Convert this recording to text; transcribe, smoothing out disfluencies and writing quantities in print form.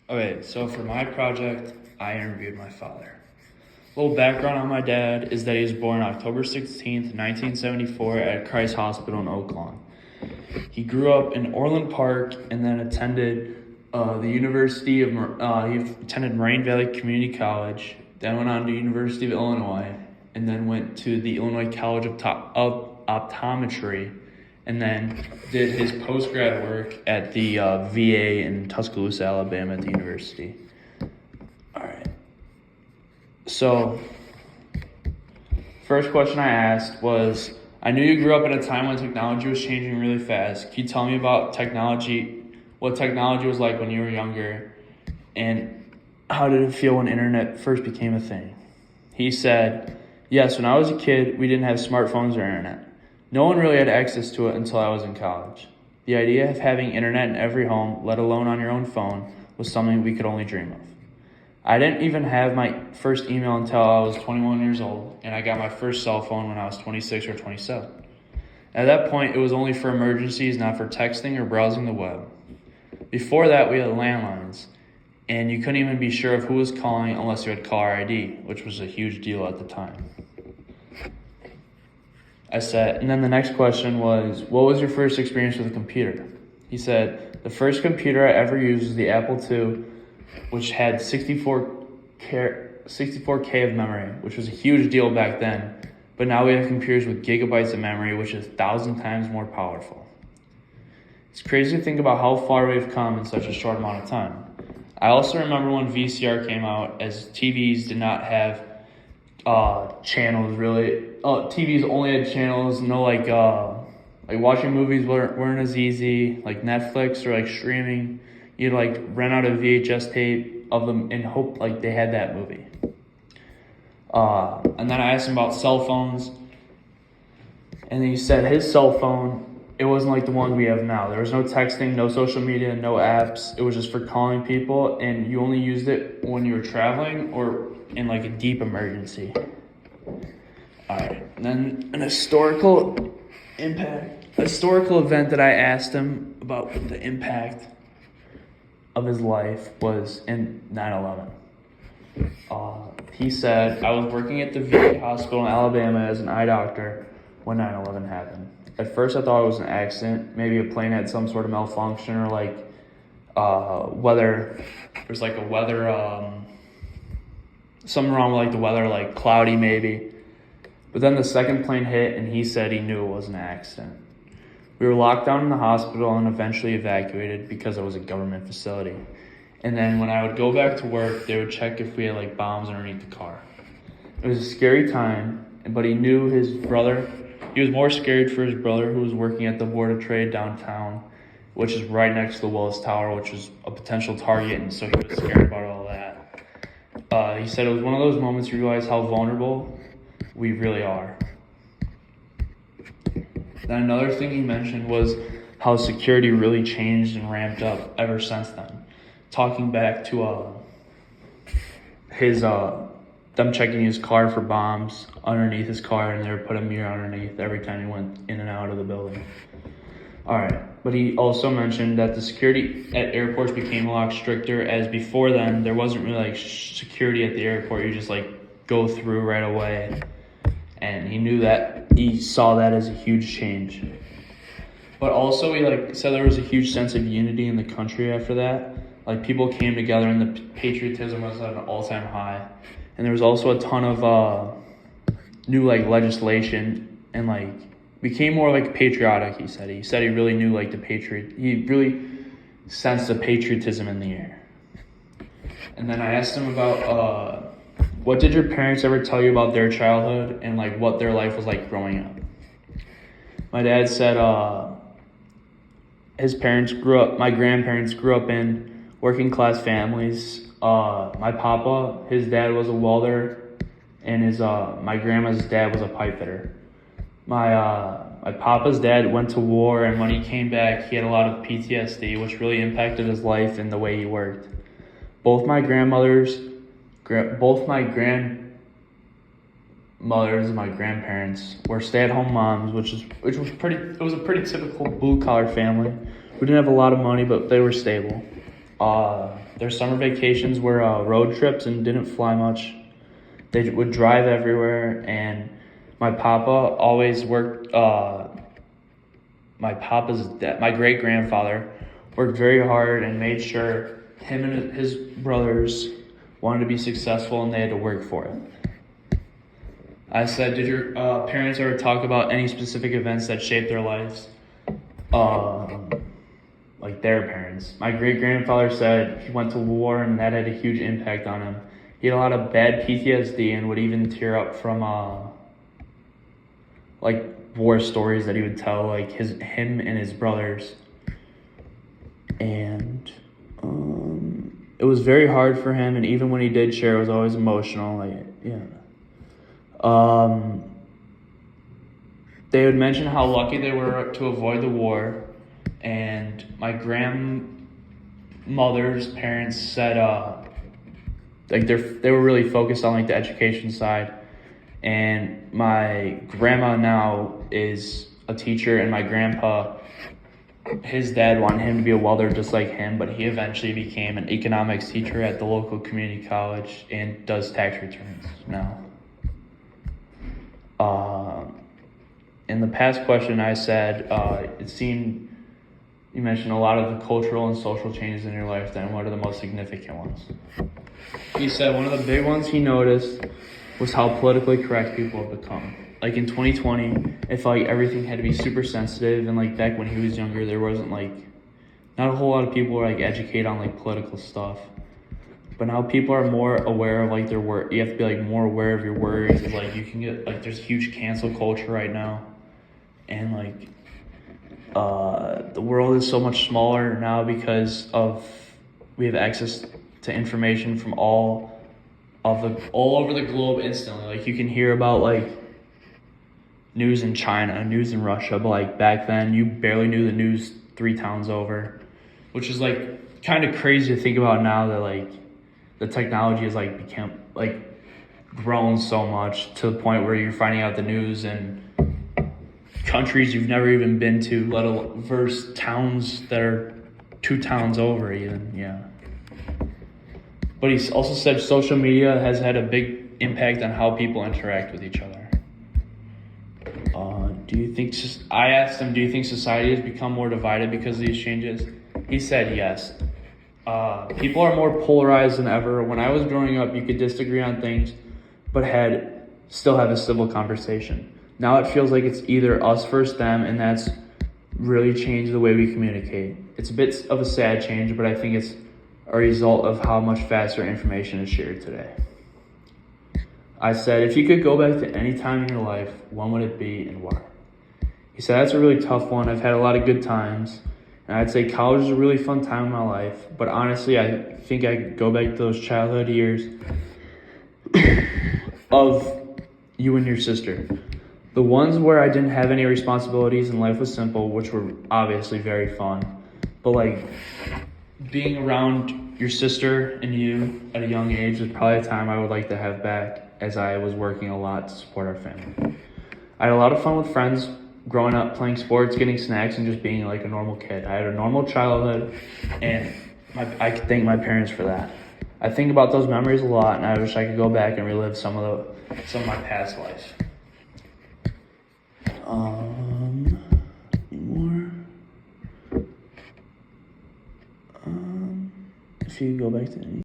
Okay, so for my project, I interviewed my father. A little background on my dad is that he was born October 16th, 1974 at Christ Hospital in Oak Lawn. He grew up in Orland Park and then attended he attended Moraine Valley Community College, then went on to University of Illinois, and then went to the Illinois College of Optometry, and then did his post-grad work at the VA in Tuscaloosa, Alabama at the university. All right. So, first question I asked was, I knew you grew up in a time when technology was changing really fast. Can you tell me about technology, what technology was like when you were younger, and how did it feel when internet first became a thing? He said, yes, when I was a kid, we didn't have smartphones or internet. No one really had access to it until I was in college. The idea of having internet in every home, let alone on your own phone, was something we could only dream of. I didn't even have my first email until I was 21 years old, and I got my first cell phone when I was 26 or 27. At that point, it was only for emergencies, not for texting or browsing the web. Before that, we had landlines, and you couldn't even be sure of who was calling unless you had caller ID, which was a huge deal at the time. I said, and then the next question was, what was your first experience with a computer? He said, the first computer I ever used was the Apple II, which had 64K of memory, which was a huge deal back then. But now we have computers with gigabytes of memory, which is 1,000 times more powerful. It's crazy to think about how far we've come in such a short amount of time. I also remember when VCR came out, as TVs did not have channels really. TVs only had channels, no like watching movies weren't as easy, like Netflix or like streaming. You'd like rent out a VHS tape of them and hope like they had that movie. And then I asked him about cell phones, and he said his cell phone, it wasn't like the ones we have now. There was no texting, no social media, no apps. It was just for calling people, and you only used it when you were traveling or in like a deep emergency. All right, and then an historical event that I asked him about the impact of his life was in 9/11. He said, I was working at the VA hospital in Alabama as an eye doctor when 9/11 happened. At first I thought it was an accident, maybe a plane had some sort of malfunction or like there's like a weather, something wrong with like the weather, like cloudy maybe. But then the second plane hit and he said he knew it was an accident. We were locked down in the hospital and eventually evacuated because it was a government facility. And then when I would go back to work, they would check if we had like bombs underneath the car. It was a scary time, but he knew his brother. He was more scared for his brother who was working at the Board of Trade downtown, which is right next to the Willis Tower, which was a potential target, and so he was scared about all that. He said it was one of those moments you realize how vulnerable we really are. Then another thing he mentioned was how security really changed and ramped up ever since then. Talking back to them checking his car for bombs underneath his car, and they would put a mirror underneath every time he went in and out of the building. All right, but he also mentioned that the security at airports became a lot stricter, as before then there wasn't really like security at the airport. You just like go through right away, and he saw that as a huge change. But also he said there was a huge sense of unity in the country after that. Like people came together and the patriotism was at an all-time high. And there was also a ton of new like legislation and like became more like patriotic, he said. He said he really knew like he really sensed the patriotism in the air. And then I asked him about what did your parents ever tell you about their childhood and like what their life was like growing up? My dad said my grandparents grew up in working class families. My papa, his dad was a welder, and my grandma's dad was a pipe fitter. My papa's dad went to war, and when he came back, he had a lot of PTSD, which really impacted his life and the way he worked. Both my grandmothers and my grandparents were stay-at-home moms, it was a pretty typical blue-collar family. We didn't have a lot of money, but they were stable. Their summer vacations were road trips and didn't fly much. They would drive everywhere, and my papa always worked. My great grandfather worked very hard and made sure him and his brothers wanted to be successful, and they had to work for it. I said, did your parents ever talk about any specific events that shaped their lives? Like their parents. My great grandfather said he went to war and that had a huge impact on him. He had a lot of bad PTSD and would even tear up from like war stories that he would tell, like him and his brothers. And it was very hard for him, and even when he did share, it was always emotional. They would mention how lucky they were to avoid the war, and my grandmother's parents said like they were really focused on like the education side. And my grandma now is a teacher, and my grandpa, his dad wanted him to be a welder just like him, but he eventually became an economics teacher at the local community college and does tax returns now. In the past question I said, it seemed you mentioned a lot of the cultural and social changes in your life. Then what are the most significant ones? He said one of the big ones he noticed was how politically correct people have become. Like in 2020, it felt like everything had to be super sensitive, and like back when he was younger, there wasn't like, not a whole lot of people were like educated on like political stuff. But now people are more aware of like their work. You have to be like more aware of your words. Like you can get like, there's huge cancel culture right now, and like the world is so much smaller now because we have access to information from all over the globe instantly. Like you can hear about like news in China, news in Russia, but like back then you barely knew the news 3 towns over, which is like kind of crazy to think about now that like the technology has like become like grown so much to the point where you're finding out the news in countries you've never even been to, let alone versus towns that are 2 towns over even. Yeah. But he also said social media has had a big impact on how people interact with each other. I asked him, do you think society has become more divided because of these changes? He said yes. People are more polarized than ever. When I was growing up, you could disagree on things, but still have a civil conversation. Now it feels like it's either us versus them, and that's really changed the way we communicate. It's a bit of a sad change, but I think it's a result of how much faster information is shared today. I said, if you could go back to any time in your life, when would it be and why? He said, that's a really tough one. I've had a lot of good times, and I'd say college is a really fun time in my life, but honestly, I think I could go back to those childhood years of you and your sister. The ones where I didn't have any responsibilities and life was simple, which were obviously very fun, but like being around your sister and you at a young age is probably a time I would like to have back, as I was working a lot to support our family. I had a lot of fun with friends growing up, playing sports, getting snacks, and just being like a normal kid. I had a normal childhood, and I could thank my parents for that. I think about those memories a lot, and I wish I could go back and relive some of my past life. Any more? If you go back to any.